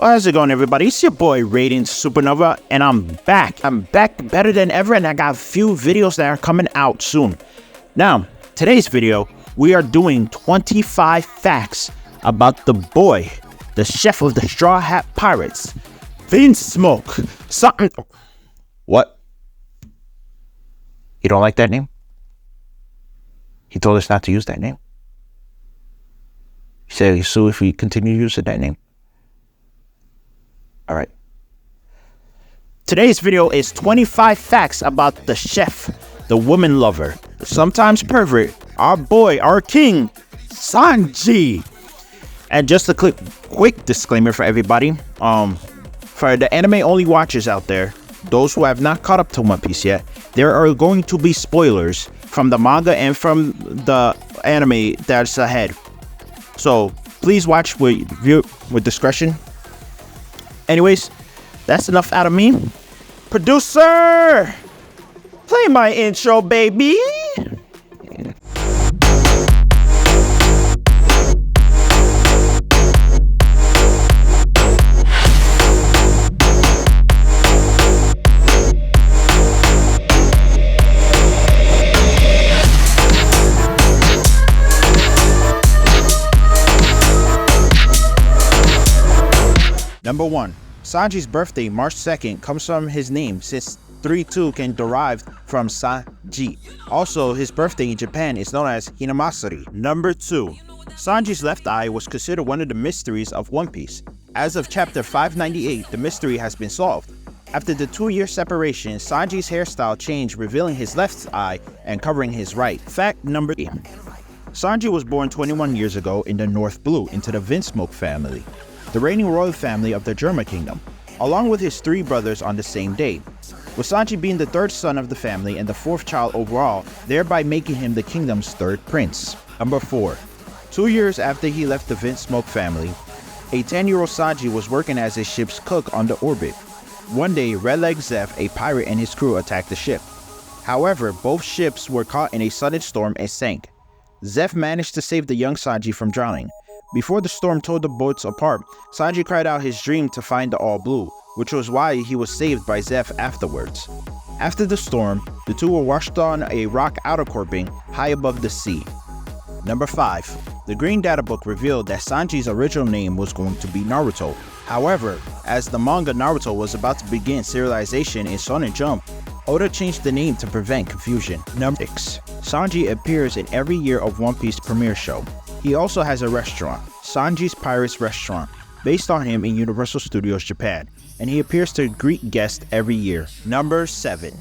How's it going, everybody? It's your boy Radiant Supernova, and I'm back. I'm back better than ever, and I got a few videos that are coming out soon. Now, today's video, we are doing 25 facts about the boy, the chef of the Straw Hat Pirates, Smoke. Something. What? You don't like that name? He told us not to use that name. He said he'll sue if we continue using that name. All right. Today's video is 25 facts about the chef, the woman lover, sometimes pervert, our boy, our king, Sanji. And just a quick disclaimer for everybody. For the anime only watchers out there, those who have not caught up to One Piece yet, there are going to be spoilers from the manga and from the anime that's ahead. So please watch with discretion. Anyways, that's enough out of me. Producer, play my intro, baby. Number 1. Sanji's birthday, March 2nd, comes from his name, since 3-2 can derive from Sanji. Also, his birthday in Japan is known as Hinamasari. Number 2. Sanji's left eye was considered one of the mysteries of One Piece. As of chapter 598, the mystery has been solved. After the 2-year separation, Sanji's hairstyle changed, revealing his left eye and covering his right. Fact number 3. Sanji was born 21 years ago in the North Blue into the Smoke family, the reigning royal family of the Germa Kingdom, along with his 3 brothers on the same day, with Sanji being the 3rd son of the family and the 4th child overall, thereby making him the kingdom's 3rd prince. Number 4. 2 years after he left the Smoke family, a 10-year-old Sanji was working as a ship's cook on the orbit. One day, Red Leg Zeph, a pirate, and his crew attacked the ship. However, both ships were caught in a sudden storm and sank. Zeph managed to save the young Sanji from drowning. Before the storm tore the boats apart, Sanji cried out his dream to find the All Blue, which was why he was saved by Zeph afterwards. After the storm, the two were washed on a rock outer corbing high above the sea. Number 5. The Green Data Book revealed that Sanji's original name was going to be Naruto. However, as the manga Naruto was about to begin serialization in Shonen Jump, Oda changed the name to prevent confusion. Number 6. Sanji appears in every year of One Piece premiere show. He also has a restaurant, Sanji's Pirates Restaurant, based on him in Universal Studios Japan, and he appears to greet guests every year. Number 7.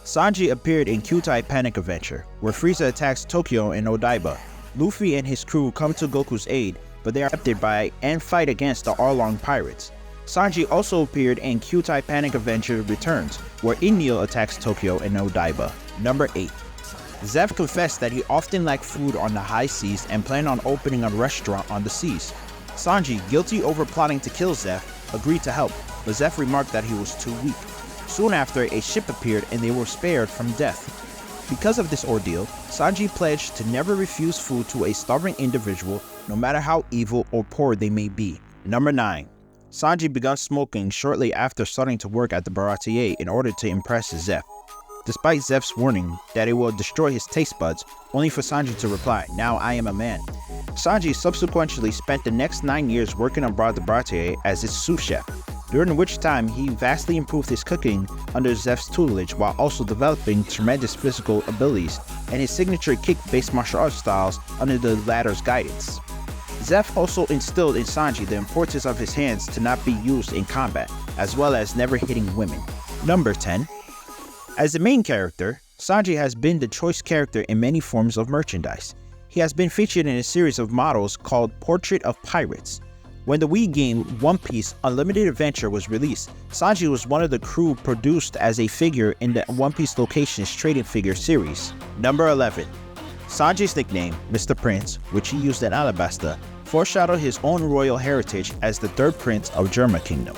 Sanji appeared in Kyutai Panic Adventure, where Frieza attacks Tokyo and Odaiba. Luffy and his crew come to Goku's aid, but they are captured by and fight against the Arlong pirates. Sanji also appeared in Kyutai Panic Adventure Returns, where Enlil attacks Tokyo and Odaiba. Number 8. Zeph confessed that he often lacked food on the high seas and planned on opening a restaurant on the seas. Sanji, guilty over plotting to kill Zeph, agreed to help, but Zeph remarked that he was too weak. Soon after, a ship appeared and they were spared from death. Because of this ordeal, Sanji pledged to never refuse food to a starving individual, no matter how evil or poor they may be. Number 9. Sanji began smoking shortly after starting to work at the Baratier in order to impress Zeph. Despite Zeph's warning that it will destroy his taste buds, only for Sanji to reply, "Now I am a man." Sanji subsequently spent the next 9 years working aboard the Baratier as its sous chef, during which time he vastly improved his cooking under Zeph's tutelage while also developing tremendous physical abilities and his signature kick-based martial arts styles under the latter's guidance. Zeph also instilled in Sanji the importance of his hands to not be used in combat, as well as never hitting women. Number 10. As the main character, Sanji has been the choice character in many forms of merchandise. He has been featured in a series of models called Portrait of Pirates. When the Wii game One Piece Unlimited Adventure was released, Sanji was one of the crew produced as a figure in the One Piece Locations trading figure series. Number 11. Sanji's nickname, Mr. Prince, which he used at Alabasta, foreshadowed his own royal heritage as the 3rd prince of Germa Kingdom.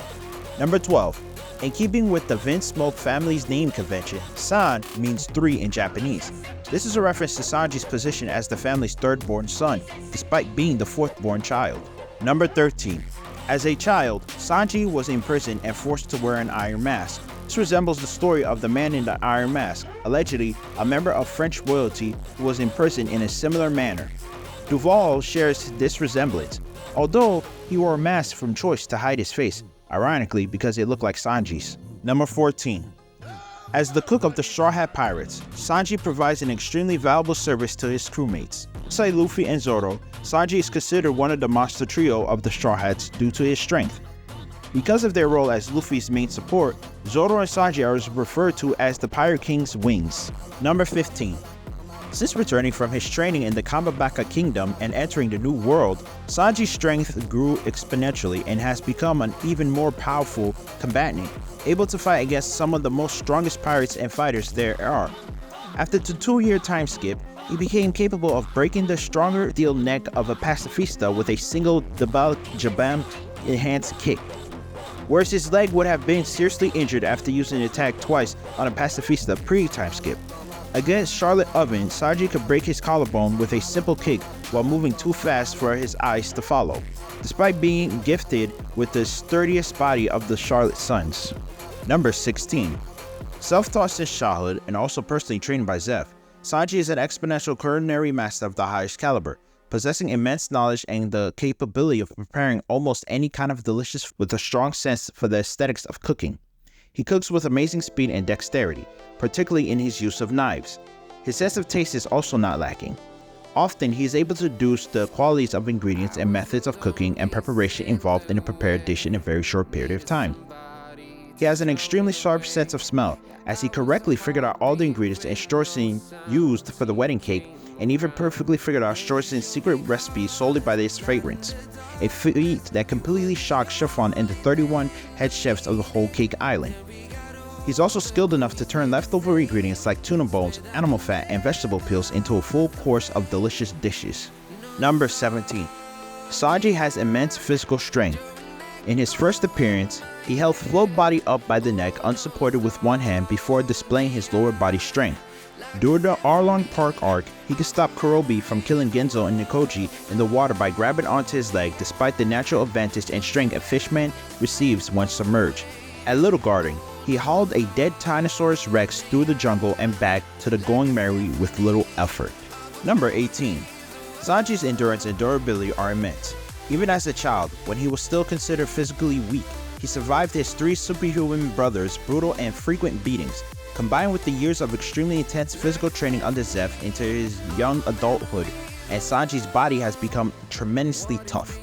Number 12. In keeping with the Smoke family's name convention, San means 3 in Japanese. This is a reference to Sanji's position as the family's 3rd born son, despite being the 4th born child. Number 13. As a child, Sanji was imprisoned and forced to wear an iron mask. This resembles the story of the man in the iron mask, allegedly a member of French royalty who was imprisoned in a similar manner. Duval shares this resemblance, although he wore a mask from choice to hide his face, ironically because it looked like Sanji's. Number 14. As the cook of the Straw Hat Pirates, Sanji provides an extremely valuable service to his crewmates. Like Luffy and Zoro, Sanji is considered one of the monster trio of the Straw Hats due to his strength. Because of their role as Luffy's main support, Zoro and Sanji are referred to as the Pirate King's wings. Number 15. Since returning from his training in the Kamabaka Kingdom and entering the New World, Sanji's strength grew exponentially and has become an even more powerful combatant, able to fight against some of the most strongest pirates and fighters there are. After the 2-year time skip, he became capable of breaking the stronger steel neck of a pacifista with a single double jabam enhanced kick. Whereas his leg would have been seriously injured after using the attack twice on a pacifista pre-time skip. Against Charlotte Oven, Sanji could break his collarbone with a simple kick while moving too fast for his eyes to follow, despite being gifted with the sturdiest body of the Charlotte Sons. Number 16. Self-taught since childhood and also personally trained by Zeph, Sanji is an exponential culinary master of the highest caliber, possessing immense knowledge and the capability of preparing almost any kind of delicious with a strong sense for the aesthetics of cooking. He cooks with amazing speed and dexterity, particularly in his use of knives. His sense of taste is also not lacking. Often, he is able to deduce the qualities of ingredients and methods of cooking and preparation involved in a prepared dish in a very short period of time. He has an extremely sharp sense of smell, as he correctly figured out all the ingredients and Storsin used for the wedding cake, and even perfectly figured out Storsin's secret recipe solely by its fragrance, a feat that completely shocked Chiffon and the 31 head chefs of the whole cake island. He's also skilled enough to turn leftover ingredients like tuna bones, animal fat, and vegetable peels into a full course of delicious dishes. Number 17. Sanji has immense physical strength. In his first appearance, he held Float Body up by the neck unsupported with one hand before displaying his lower body strength. During the Arlong Park arc, he could stop Kurobe from killing Genzo and Nikoji in the water by grabbing onto his leg despite the natural advantage and strength a fishman receives when submerged. At Little Garden, he hauled a dead Tyrannosaurus Rex through the jungle and back to the Going Merry with little effort. Number 18. Sanji's endurance and durability are immense. Even as a child, when he was still considered physically weak, he survived his 3 superhuman brothers' brutal and frequent beatings. Combined with the years of extremely intense physical training under Zeph into his young adulthood, and Sanji's body has become tremendously tough.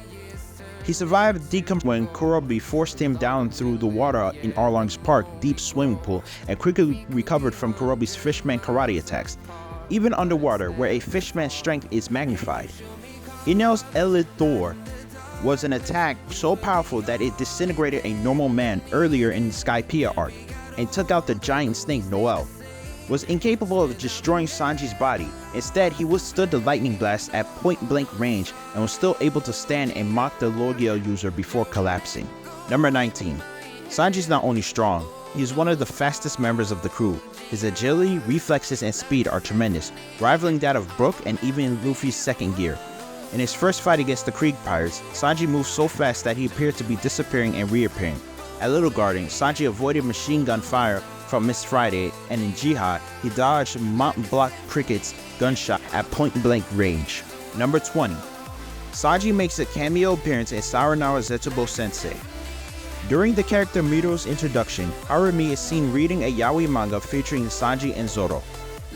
He survived decompression when Kurobe forced him down through the water in Arlong's Park deep swimming pool and quickly recovered from Kurobe's fishman karate attacks, even underwater where a fishman's strength is magnified. Enel's Elithor was an attack so powerful that it disintegrated a normal man earlier in the Skypiea arc, and took out the giant snake Noel. Was incapable of destroying Sanji's body. Instead, he withstood the lightning blast at point-blank range and was still able to stand and mock the Logia user before collapsing. Number 19. Sanji is not only strong, he is one of the fastest members of the crew. His agility, reflexes, and speed are tremendous, rivaling that of Brook and even Luffy's second gear. In his first fight against the Krieg Pirates, Sanji moved so fast that he appeared to be disappearing and reappearing. At Little Garden, Sanji avoided machine gun fire from Miss Friday, and in Jihad, he dodged Mountain Block Cricket's gunshot at point-blank range. Number 20. Sanji makes a cameo appearance in Sarunawa Zetsubo Sensei. During the character Miro's introduction, Harumi is seen reading a yaoi manga featuring Sanji and Zoro.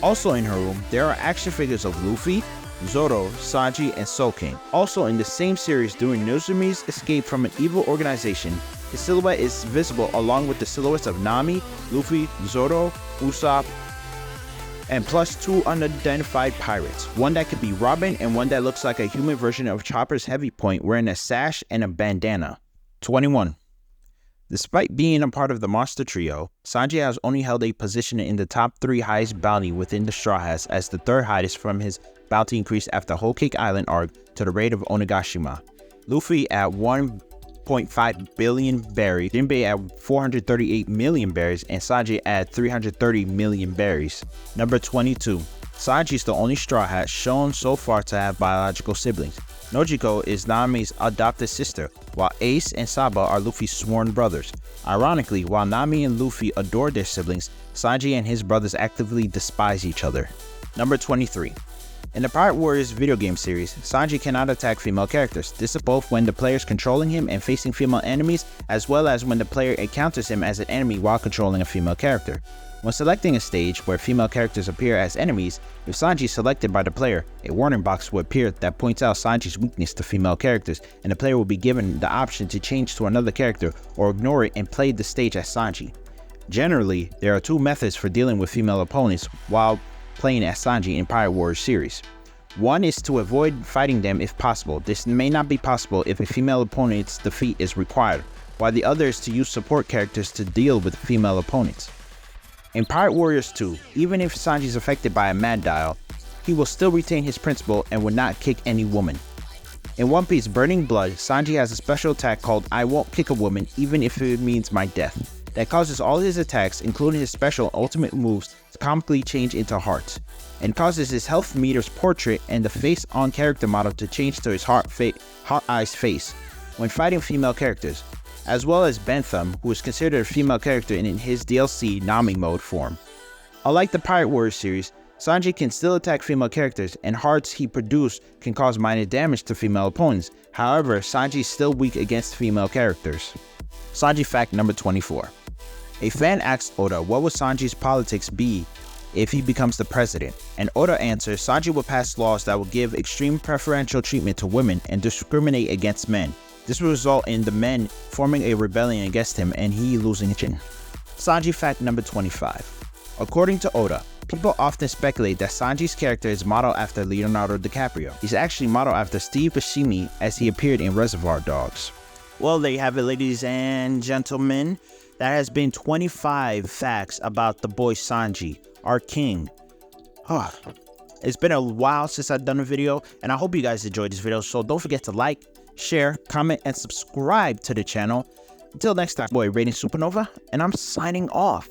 Also in her room, there are action figures of Luffy, Zoro, Sanji, and Soken. Also in the same series during Nozumi's escape from an evil organization, his silhouette is visible along with the silhouettes of Nami, Luffy, Zoro, Usopp, and plus 2 unidentified pirates, one that could be Robin and one that looks like a human version of Chopper's Heavy Point wearing a sash and a bandana. 21. Despite being a part of the monster trio, Sanji has only held a position in the top 3 highest bounty within the Straw Hats, as the 3rd highest from his bounty increased after Whole Cake Island arc to the raid of Onigashima. Luffy at 1.5 billion berries, Jinbei at 438 million berries, and Sanji at 330 million berries. Number 22. Sanji is the only Straw Hat shown so far to have biological siblings. Nojiko is Nami's adopted sister, while Ace and Saba are Luffy's sworn brothers. Ironically, while Nami and Luffy adore their siblings, Sanji and his brothers actively despise each other. Number 23. In the Pirate Warriors video game series, Sanji cannot attack female characters. This is both when the player is controlling him and facing female enemies, as well as when the player encounters him as an enemy while controlling a female character. When selecting a stage where female characters appear as enemies, if Sanji is selected by the player, a warning box will appear that points out Sanji's weakness to female characters, and the player will be given the option to change to another character or ignore it and play the stage as Sanji. Generally, there are two methods for dealing with female opponents while playing as Sanji in Pirate Warriors series. One is to avoid fighting them if possible. This may not be possible if a female opponent's defeat is required, while the other is to use support characters to deal with female opponents. In Pirate Warriors 2, even if Sanji is affected by a mad dial, he will still retain his principle and will not kick any woman. In One Piece Burning Blood, Sanji has a special attack called I Won't Kick a Woman Even If It Means My Death, that causes all his attacks, including his special ultimate moves, to comically change into hearts, and causes his health meter's portrait and the face on character model to change to his hot eyes face when fighting female characters, as well as Bentham, who is considered a female character in his DLC Nami mode form. Unlike the Pirate Warriors series, Sanji can still attack female characters, and hearts he produced can cause minor damage to female opponents. However, Sanji is still weak against female characters. Sanji fact number 24. A fan asked Oda what would Sanji's politics be if he becomes the president, and Oda answers Sanji will pass laws that will give extreme preferential treatment to women and discriminate against men. This will result in the men forming a rebellion against him and he losing his chin. Sanji fact number 25. According to Oda, people often speculate that Sanji's character is modeled after Leonardo DiCaprio. He's actually modeled after Steve Buscemi as he appeared in Reservoir Dogs. Well, there you have it, ladies and gentlemen. That has been 25 facts about the boy Sanji, our king. It's been a while since I've done a video, and I hope you guys enjoyed this video. So don't forget to like, share, comment, and subscribe to the channel. Until next time, boy, Rating Supernova, and I'm signing off.